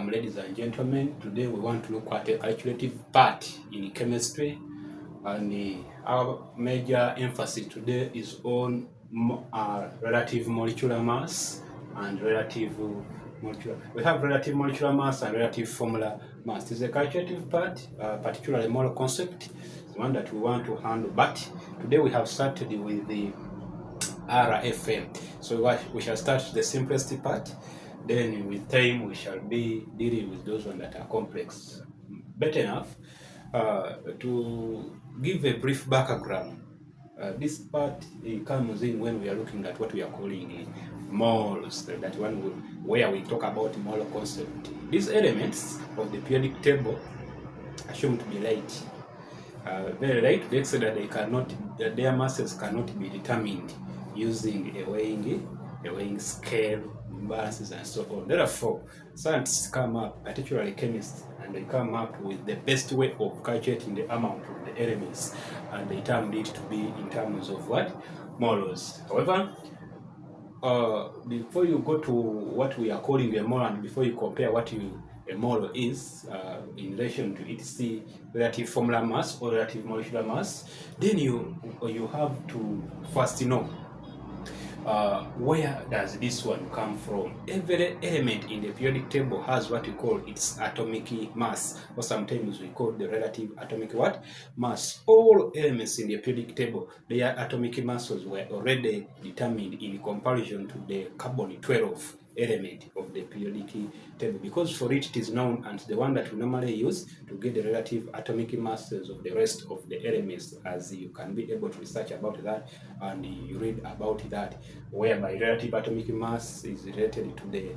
Welcome, ladies and gentlemen. Today we want to look at a calculative part in chemistry, and our major emphasis today is on relative molecular mass and relative molecular. We have relative molecular mass and relative formula mass. This is a calculative part, particularly molar concept, the one that we want to handle. But today we have started with the RFM. So we shall start the simplest part. Then with time we shall be dealing with those ones that are complex. Better enough to give a brief background. This part comes in when we are looking at what we are calling moles, that one where we talk about molar concept. These elements of the periodic table are shown to be light. Very light, they say that their masses cannot be determined using a weighing scale, balances, and so on. Therefore, scientists come up, particularly chemists, and they come up with the best way of calculating the amount of the elements, and they termed it to be in terms of what? Moles. However, before you go to what we are calling a mole, and before you compare what a mole is in relation to its relative formula mass or relative molecular mass, then you have to first know where does this one come from. Every element in the periodic table has what we call its atomic mass, or sometimes we call the relative atomic what? Mass. All elements in the periodic table, their atomic masses were already determined in comparison to the carbon-12 element of the periodic table, because for it is known and the one that we normally use to get the relative atomic masses of the rest of the elements, as you can be able to research about that and you read about that, whereby relative atomic mass is related to the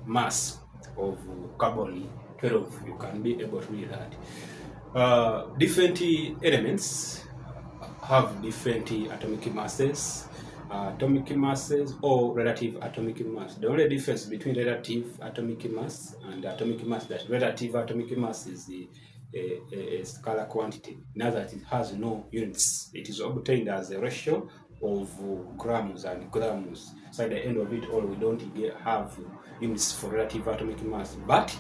mass of carbon-12. You can be able to read that. Different elements have different atomic masses. Atomic masses or relative atomic mass. The only difference between relative atomic mass and atomic mass, that relative atomic mass is a scalar quantity. Now that it has no units, it is obtained as a ratio of grams and grams. So at the end of it all, we don't have units for relative atomic mass, but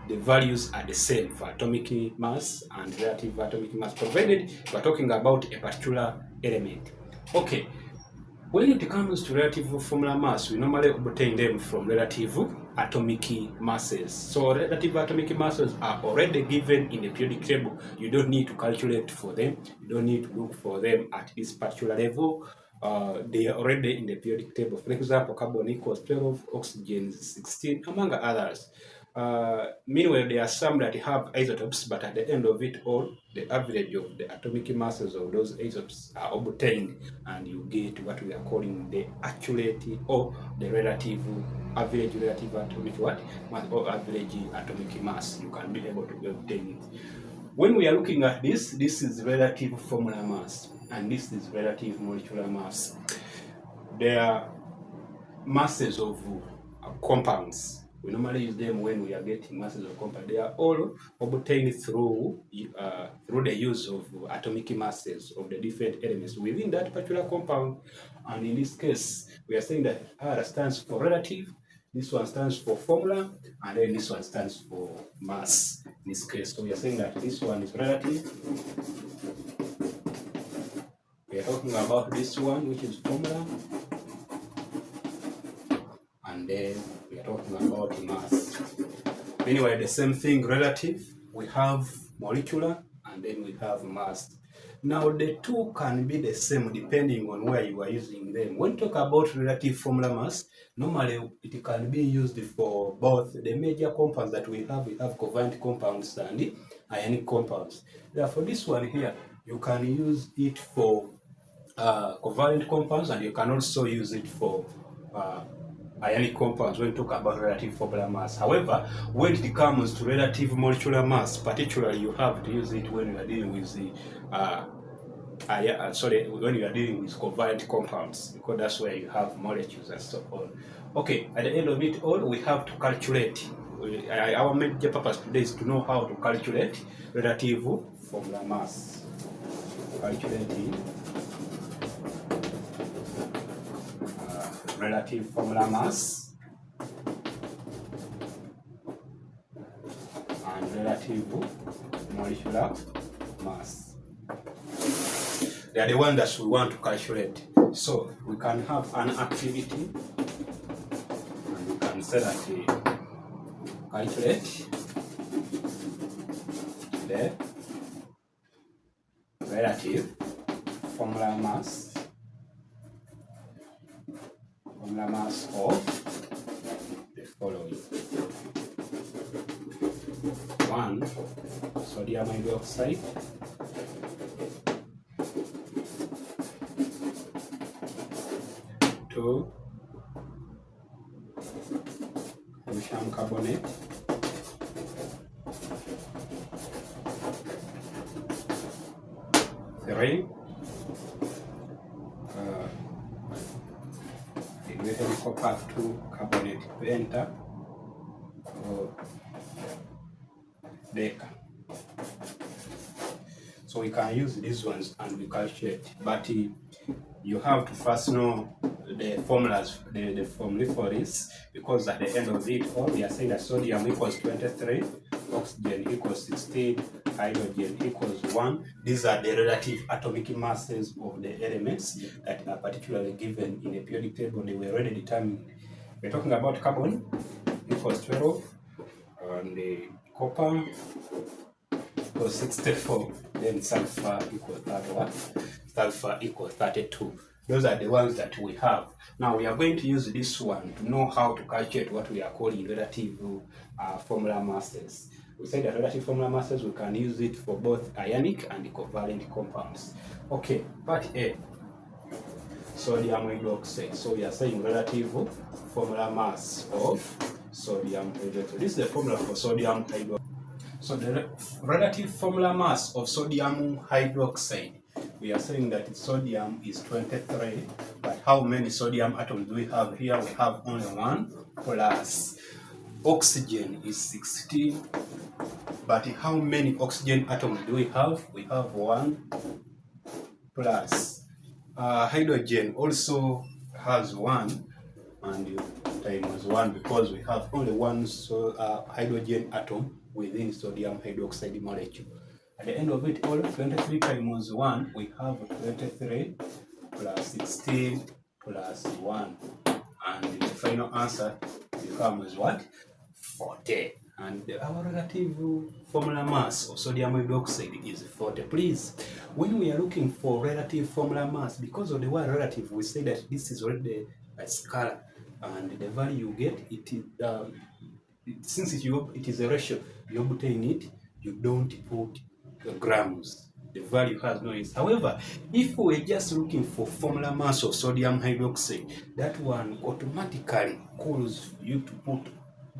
the values are the same for atomic mass and relative atomic mass, provided we are talking about a particular element. Okay. When it comes to relative formula mass, we normally obtain them from relative atomic masses. So relative atomic masses are already given in the periodic table. You don't need to calculate for them. You don't need to look for them at this particular level. They are already in the periodic table. For example, carbon equals 12, oxygen is 16, among others. Meanwhile, there are some that have isotopes, but at the end of it all, the average of the atomic masses of those isotopes are obtained, and you get what we are calling the accurate or the relative average relative atomic what? Mass or average atomic mass. You can be able to obtain it. When we are looking at this is relative formula mass, and this is relative molecular mass. They are masses of compounds. We normally use them when we are getting masses of compounds. They are all obtained through the use of atomic masses of the different elements within that particular compound. And in this case, we are saying that R stands for relative, this one stands for formula, and then this one stands for mass. In this case, so we are saying that this one is relative. We are talking about this one, which is formula. And then we are talking about mass. Anyway, the same thing, relative, we have molecular, and then we have mass. Now the two can be the same depending on where you are using them. When we talk about relative formula mass, normally it can be used for both the major compounds that we have covalent compounds and ionic compounds. Therefore, this one here, you can use it for covalent compounds, and you can also use it for ionic compounds when we talk about relative formula mass. However, when it comes to relative molecular mass, particularly you have to use it when you are dealing with the when you are dealing with covalent compounds, because that's where you have molecules and so on. Okay, at the end of it all, we have to calculate. Our major purpose today is to know how to calculate relative formula mass. Calculating relative formula mass relative molecular mass. They are the ones that we want to calculate. So we can have an activity, and we can say that calculate the relative formula mass of the following: 1, sodium hydroxide; 2, calcium carbonate; 3, ignited copper 2 carbonate penta or deca. So we can use these ones and we calculate, but you have to first know the formulas, the formula for this, because at the end of it all we are saying that sodium equals 23, oxygen equals 16, hydrogen equals 1. These are the relative atomic masses of the elements that are particularly given in the periodic table. They were already determined. We're talking about carbon equals 12, and the copper equals 64, then sulfur equals 31, sulfur equals 32. Those are the ones that we have. Now we are going to use this one to know how to calculate what we are calling relative formula masses. We said that relative formula masses, we can use it for both ionic and covalent compounds. Okay, part A, sodium hydroxide. So we are saying relative formula mass of sodium hydroxide. This is the formula for sodium hydroxide. So the relative formula mass of sodium hydroxide, we are saying that sodium is 23, but how many sodium atoms do we have here? We have only 1, plus oxygen is 16, but how many oxygen atoms do we have? We have 1, plus hydrogen also has 1, and times 1, because we have only 1 hydrogen atom within sodium hydroxide molecule. At the end of it all, 23 times 1, we have 23 plus 16 plus 1. And the final answer becomes what? 40. And our relative formula mass of sodium hydroxide is 40. Please, when we are looking for relative formula mass, because of the word relative, we say that this is already a scalar, and the value you get, it is since it is a ratio, you obtain it, you don't put grams. The value has no use. However, if we're just looking for formula mass of sodium hydroxide, that one automatically calls you to put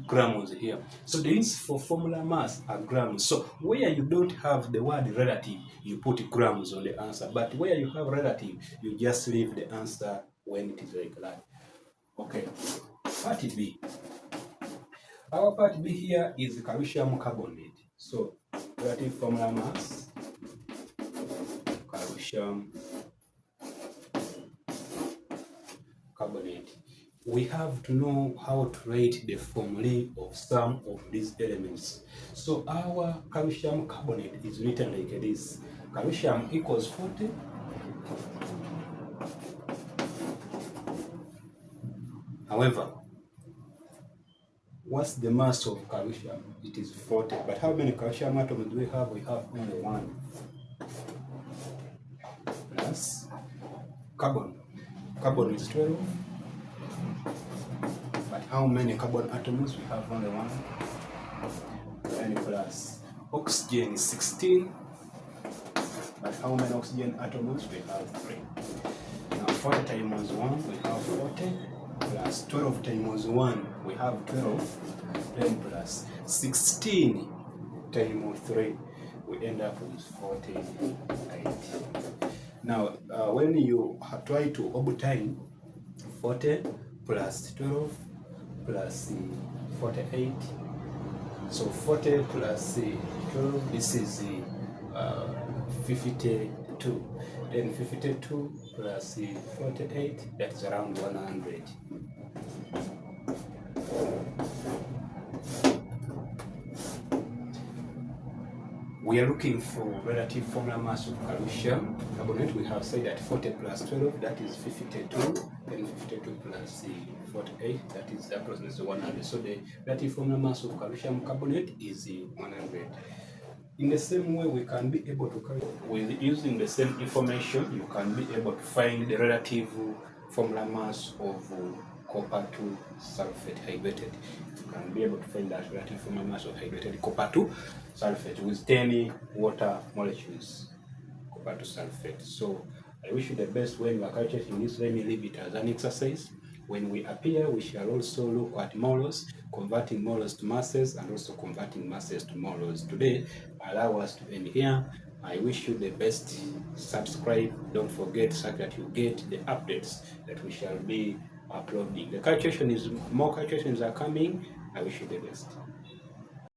grams here. So the units for formula mass are grams. So where you don't have the word relative, you put grams on the answer. But where you have relative, you just leave the answer when it is regular. Okay, part B. Our part B here is calcium carbonate. So relative formula mass, calcium carbonate. We have to know how to write the formulae of some of these elements. So our calcium carbonate is written like this: calcium equals 40, however, what's the mass of calcium? It is 40. But how many calcium atoms do we have? We have only 1. Plus carbon. Carbon is 12. But how many carbon atoms? We have only 1. And plus oxygen is 16. But how many oxygen atoms? We have 3. Now 40 times 1, we have 40. Plus 12 times 1, we have 12, then plus 16 times 3, we end up with 48. Now, when you try to obtain 40 plus 12 plus 48, so 40 plus 12, this is 52. Then 52 plus 48, that's around 100. We are looking for relative formula mass of calcium carbonate. We have said that 40 plus 12, that is 52, then 52 plus 48, that is approximately 100. So the relative formula mass of calcium carbonate is 100. In the same way, we can be able to, with using the same information, you can be able to find the relative formula mass of copper to sulfate hydrated. You can be able to find that relative formula mass of hydrated copper to sulfate with 10 water molecules, copper to sulfate. So I wish you the best when you are calculating this. Let me leave it as an exercise. When we appear, we shall also look at moles, converting moles to masses, and also converting masses to moles. Today, allow us to end here. I wish you the best. Subscribe. Don't forget so that you get the updates that we shall be uploading. The calculation is, more calculations are coming. I wish you the best.